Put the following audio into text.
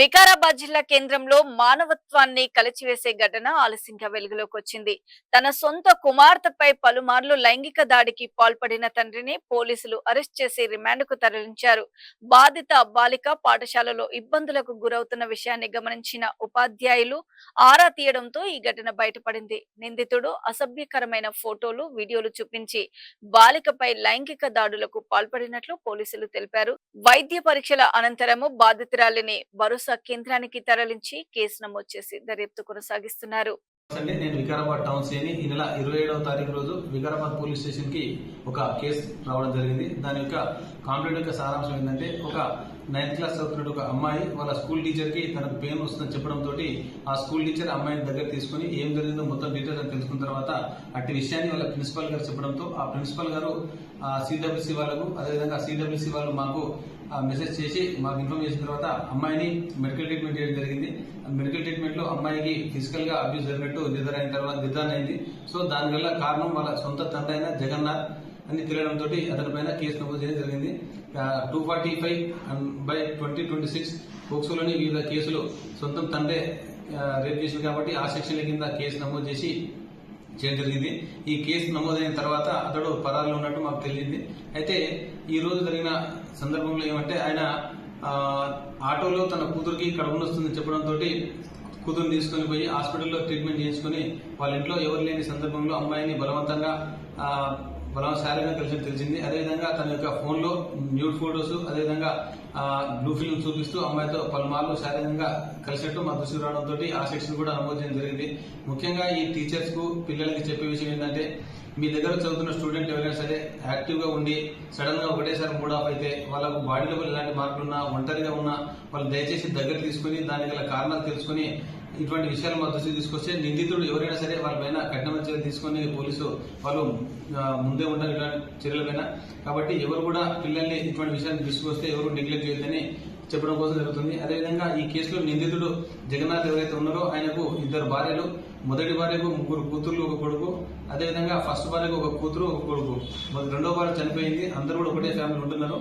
వికారాబాద్ జిల్లా కేంద్రంలో మానవత్వాన్ని కలిచివేసే ఘటన ఆలస్యంగా వెలుగులోకి వచ్చింది. తన సొంత కుమార్తెపై పలుమార్లు లైంగిక దాడికి పాల్పడిన తండ్రిని పోలీసులు అరెస్ట్ చేసి రిమాండ్కు తరలించారు. బాధిత బాలిక పాఠశాలలో ఇబ్బందులకు గురవుతున్న విషయాన్ని గమనించిన ఉపాధ్యాయులు ఆరా తీయడంతో ఈ ఘటన బయటపడింది. నిందితుడు అసభ్యకరమైన ఫోటోలు, వీడియోలు చూపించి బాలికపై లైంగిక దాడులకు పాల్పడినట్లు పోలీసులు తెలిపారు. వైద్య పరీక్షల అనంతరము బాధితురాలిని భరోసా కేంద్రానికి తరలించి కేసు నమోదు చేసి దర్యాప్తు కొనసాగిస్తున్నారు. నేను వికారాబాద్ టౌన్ సిని ఈ నెల 27వ తారీఖు రోజు వికారాబాద్ పోలీస్ స్టేషన్ కి ఒక కేసు రావడం జరిగింది. దాని యొక్క కంప్లైంట్ యొక్క సారాంశం ఏంటంటే, ఒక 9th క్లాస్ చదువుతున్న ఒక అమ్మాయి వాళ్ళ స్కూల్ టీచర్ కి తనకు పెయిన్ వస్తుందని చెప్పడంతో ఆ స్కూల్ టీచర్ అమ్మాయిని దగ్గర తీసుకుని ఏం జరిగిందో మొత్తం డీటెయిల్స్ అని తెలుసుకున్న తర్వాత అట్టి విషయాన్ని వాళ్ళ ప్రిన్సిపల్ గారు చెప్పడంతో ఆ ప్రిన్సిపల్ గారు సిడబ్ల్యూసీ వాళ్ళకు, అదేవిధంగా సిడబ్ల్యూసీ వాళ్ళు మాకు మెసేజ్ చేసి మాకు ఇన్ఫార్మ్ చేసిన తర్వాత అమ్మాయిని మెడికల్ ట్రీట్మెంట్ చేయడం జరిగింది. మెడికల్ ట్రీట్మెంట్ లో అమ్మాయికి ఫిజికల్ గా అబ్యూస్ జరిగినట్టు నిర్ధారణ అయింది. సో దానివల్ల కారణం వాళ్ళ సొంత తండ్రి అయిన జగన్నాథ్ అని తెలియడంతో అతని పైన కేసు నమోదు చేయడం జరిగింది. 245/2026 పోక్సోలోని వివిధ కేసులు సొంతం తండ్రి రేప్ చేసింది కాబట్టి ఆ సెక్షన్ల కింద కేసు నమోదు చేసి చేయడం జరిగింది. ఈ కేసు నమోదైన తర్వాత అతడు పరారులో ఉన్నట్టు మాకు తెలిసింది. అయితే ఈ రోజు జరిగిన సందర్భంలో ఏమంటే, ఆయన ఆటోలో తన కూతురికి కడుపు నొస్తుందని చెప్పడంతో కూతురుని తీసుకుని పోయి హాస్పిటల్లో ట్రీట్మెంట్ చేయించుకుని వాళ్ళ ఇంట్లో ఎవరు లేని సందర్భంలో అమ్మాయిని బలవంతంగా శారీరకంగా కలిసి తెలిసింది. అదేవిధంగా తన యొక్క ఫోన్ లో న్యూడ్ ఫోటోస్, అదేవిధంగా బ్లూ ఫిల్మ్ చూపిస్తూ అమ్మాయితో పలుమార్లు శారీరకంగా కలిసినట్టు మా దృష్టికి రావడంతో ఆ సెక్షన్ కూడా నమోదు చేయడం జరిగింది. ముఖ్యంగా ఈ టీచర్స్ కు, పిల్లలకి చెప్పే విషయం ఏంటంటే, మీ దగ్గర చదువుతున్న స్టూడెంట్ ఎవరైనా సరే యాక్టివ్ గా ఉండి సడన్ గా ఒకటేసారి మూడ్ ఆఫ్ అయితే, వాళ్ళకు బాడీలో ఎలాంటి మార్పులున్నా, ఒంటరిగా ఉన్నా వాళ్ళు దయచేసి దగ్గర తీసుకుని దానికి గల కారణాలు తెలుసుకుని ఇటువంటి విషయాలు మా దృష్టికి తీసుకొస్తే నిందితుడు ఎవరైనా సరే వాళ్ళ పైన కఠినమైన చర్యలు తీసుకుని పోలీసు వాళ్ళు ముందే ఉంటారు ఇలాంటి చర్యల పైన. కాబట్టి ఎవరు కూడా పిల్లల్ని ఇటువంటి విషయాన్ని తీసుకొస్తే ఎవరు నెగ్లెక్ట్ చేయొద్దని చెప్పడం కోసం జరుగుతుంది. అదేవిధంగా ఈ కేసులో నిందితుడు జగన్నాథ్ ఎవరైతే ఉన్నారో ఆయనకు 2 భార్యలు, మొదటి భార్యకు 3 కూతుర్లు, 1 కొడుకు, అదేవిధంగా ఫస్ట్ భార్యకు 1 కూతురు, 1 కొడుకు. రెండో భార్య చనిపోయింది. అందరూ కూడా ఒకటే ఫ్యామిలీ ఉంటున్నారు.